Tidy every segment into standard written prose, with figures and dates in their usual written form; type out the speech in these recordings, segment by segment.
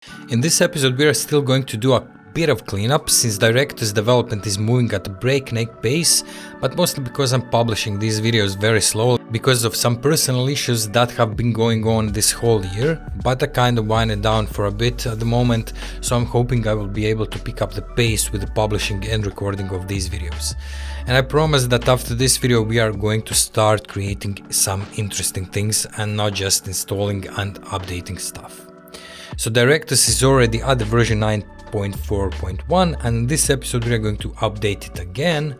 In this episode we are still going to do a bit of cleanup since Directus development is moving at a breakneck pace, but mostly because I'm publishing these videos very slow because of some personal issues that have been going on this whole year, but I kind of winded down for a bit at the moment, so I'm hoping I will be able to pick up the pace with the publishing and recording of these videos. And I promise that after this video we are going to start creating some interesting things and not just installing and updating stuff. So Directus is already at the version 9.4.1, and in this episode we are going to update it again.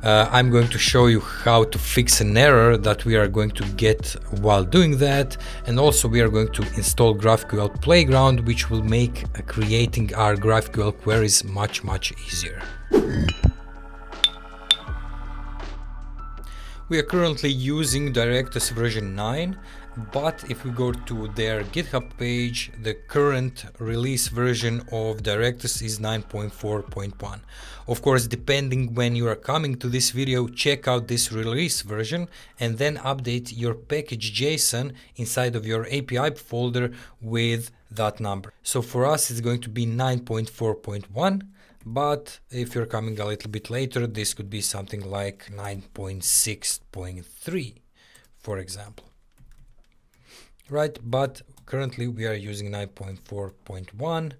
I'm going to show you how to fix an error that we are going to get while doing that, and also we are going to install GraphQL Playground, which will make creating our GraphQL queries much easier. We are currently using Directus version 9, but if we go to their GitHub page, the current release version of Directus is 9.4.1. Of course, depending when you are coming to this video, check out this release version and then update your package JSON inside of your API folder with that number. So for us, it's going to be 9.4.1. But if you're coming a little bit later, this could be something like 9.6.3, for example. Right, but currently we are using 9.4.1.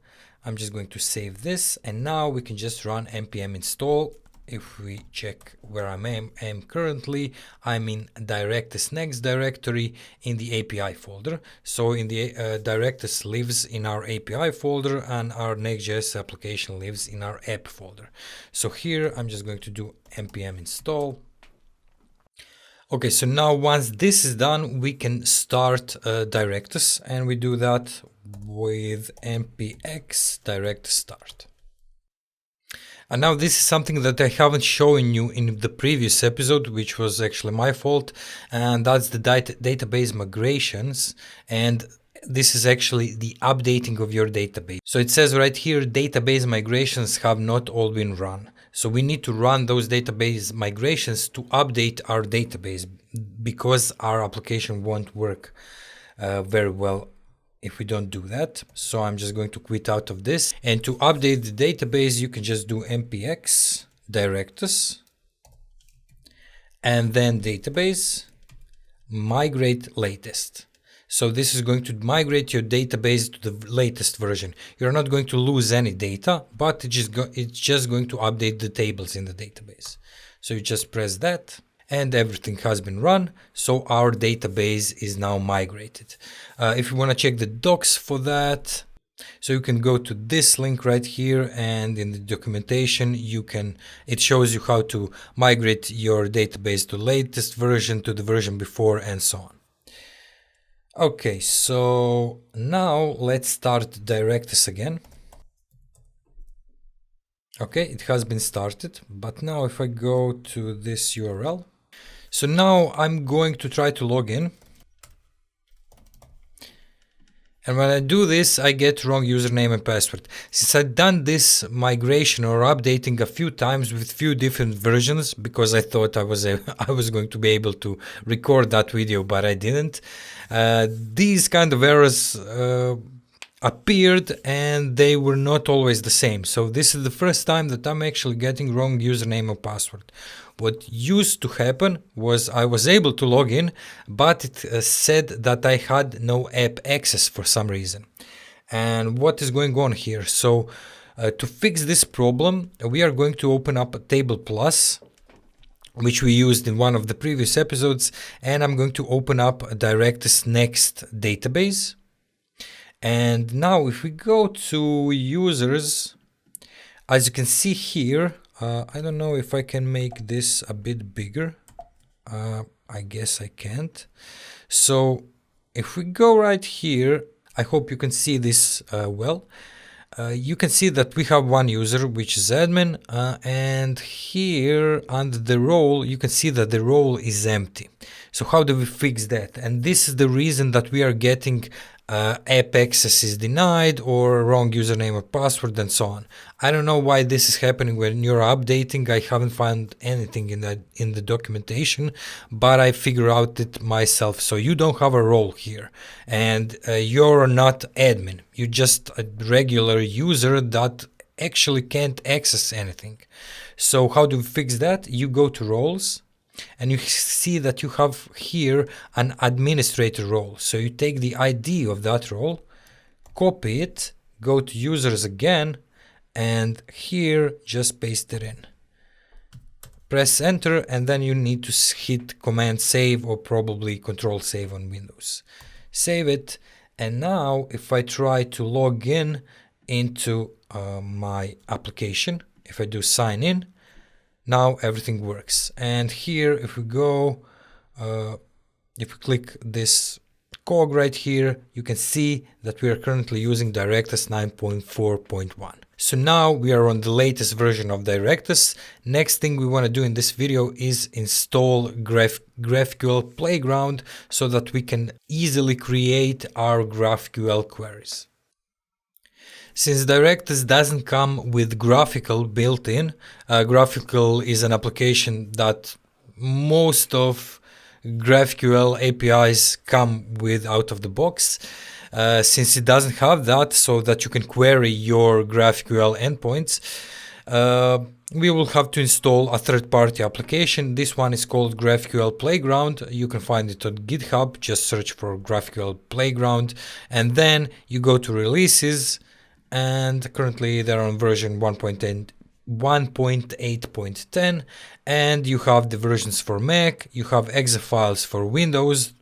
I'm just going to save this, and now we can just run npm install. If we check where I am currently, I'm in Directus Next directory in the API folder. So in the Directus lives in our API folder, and our Nextjs application lives in our app folder. So here I'm just going to do npm install. Okay, so now once this is done, we can start Directus, and we do that with npx directus start. And now this is something that I haven't shown you in the previous episode, which was actually my fault, and that's the database migrations. And this is actually the updating of your database. So it says right here, database migrations have not all been run. So we need to run those database migrations to update our database, because our application won't work very well if we don't do that. So I'm just going to quit out of this, and to update the database you can just do npx directus and then database migrate latest. So this is going to migrate your database to the latest version. You're not going to lose any data, but it's just going to update the tables in the database. So you just press that, and everything has been run. So our database is now migrated. If you want to check the docs for that, so you can go to this link right here, and in the documentation it shows you how to migrate your database to latest version, to the version before, and so on. Okay, so now let's start Directus again. Okay, it has been started, but now if I go to this URL, so now I'm going to try to log in. And when I do this, I get wrong username and password. Since I've done this migration or updating a few times with few different versions, because I thought I was going to be able to record that video, but I didn't. These kind of errors appeared, and they were not always the same. So this is the first time that I'm actually getting wrong username or password. What used to happen was I was able to log in, but it said that I had no app access for some reason. And what is going on here? So to fix this problem, we are going to open up a Table Plus, which we used in one of the previous episodes, and I'm going to open up a Directus Next database. And now if we go to users, as you can see here, I don't know if I can make this a bit bigger. I guess I can't. So if we go right here, I hope you can see this well. You can see that we have one user, which is admin, and here under the role, you can see that the role is empty. So how do we fix that? And this is the reason that we are getting app access is denied or wrong username or password and so on. I don't know why this is happening when you're updating. I haven't found anything in the documentation, but I figure out it myself. So you don't have a role here, and you're not admin. You're just a regular user that actually can't access anything. So how do we fix that? You go to roles, and you see that you have here an administrator role. So you take the ID of that role, copy it, go to users again, and here just paste it in. Press enter, and then you need to hit command save or probably control save on Windows. Save it, and now if I try to log in into my application, if I do sign in, now everything works. And here if we go, if we click this cog right here, you can see that we are currently using Directus 9.4.1. So now we are on the latest version of Directus. Next thing we want to do in this video is install GraphQL Playground so that we can easily create our GraphQL queries. Since Directus doesn't come with GraphQL built in, GraphQL is an application that most of GraphQL APIs come with out of the box. Since it doesn't have that, so that you can query your GraphQL endpoints, we will have to install a third-party application. This one is called GraphQL Playground. You can find it on GitHub. Just search for GraphQL Playground, and then you go to releases, and currently they're on version 1.8.10, and you have the versions for Mac, you have exe files for Windows,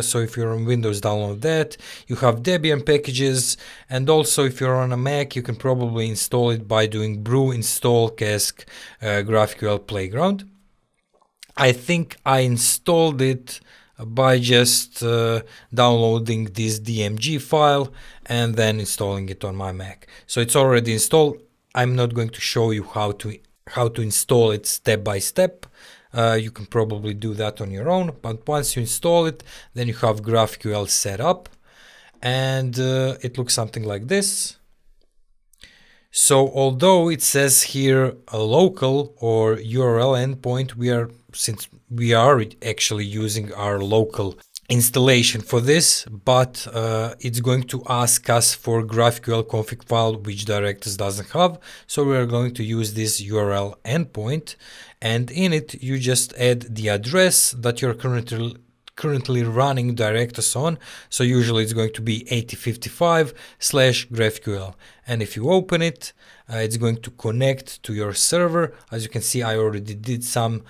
so if you're on Windows, download that. You have Debian packages, and also if you're on a Mac, you can probably install it by doing brew install cask GraphQL Playground. I think I installed it by just downloading this DMG file and then installing it on my Mac. So it's already installed. I'm not going to show you how to install it step by step. You can probably do that on your own, but once you install it, then you have GraphQL set up, and it looks something like this. So although it says here a local or URL endpoint, since we are actually using our local installation for this, but it's going to ask us for GraphQL config file, which Directus doesn't have. So we are going to use this URL endpoint, and in it you just add the address that you're currently running Directus on. So usually it's going to be 8055/GraphQL, and if you open it, it's going to connect to your server. As you can see, I already did some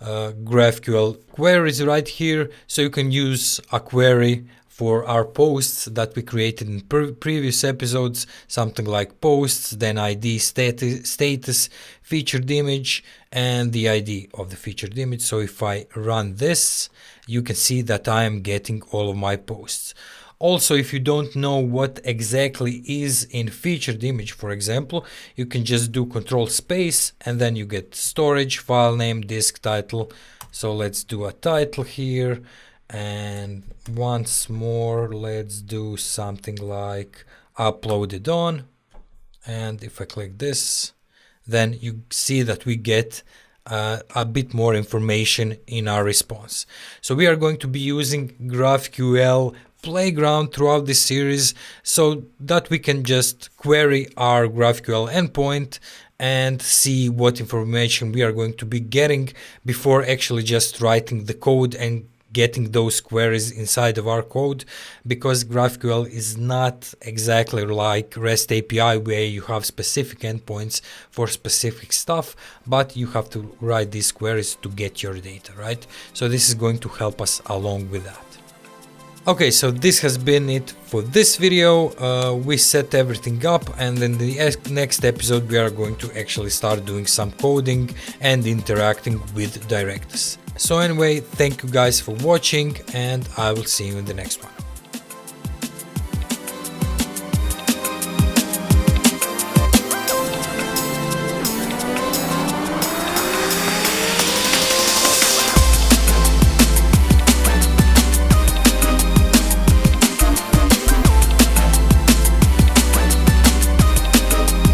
GraphQL queries right here, so you can use a query for our posts that we created in previous episodes, something like posts, then ID, status, featured image, and the ID of the featured image. So if I run this, you can see that I am getting all of my posts. Also, if you don't know what exactly is in featured image, for example, you can just do control space and then you get storage, file name, disk title. So let's do a title here, and once more let's do something like uploaded on, and if I click this, then you see that we get a bit more information in our response. So we are going to be using GraphQL Playground throughout this series so that we can just query our GraphQL endpoint and see what information we are going to be getting before actually just writing the code and getting those queries inside of our code, because GraphQL is not exactly like REST API where you have specific endpoints for specific stuff, but you have to write these queries to get your data, right? So this is going to help us along with that. Okay, so this has been it for this video. We set everything up, and in the next episode we are going to actually start doing some coding and interacting with Directus. So anyway, thank you guys for watching, and I will see you in the next one.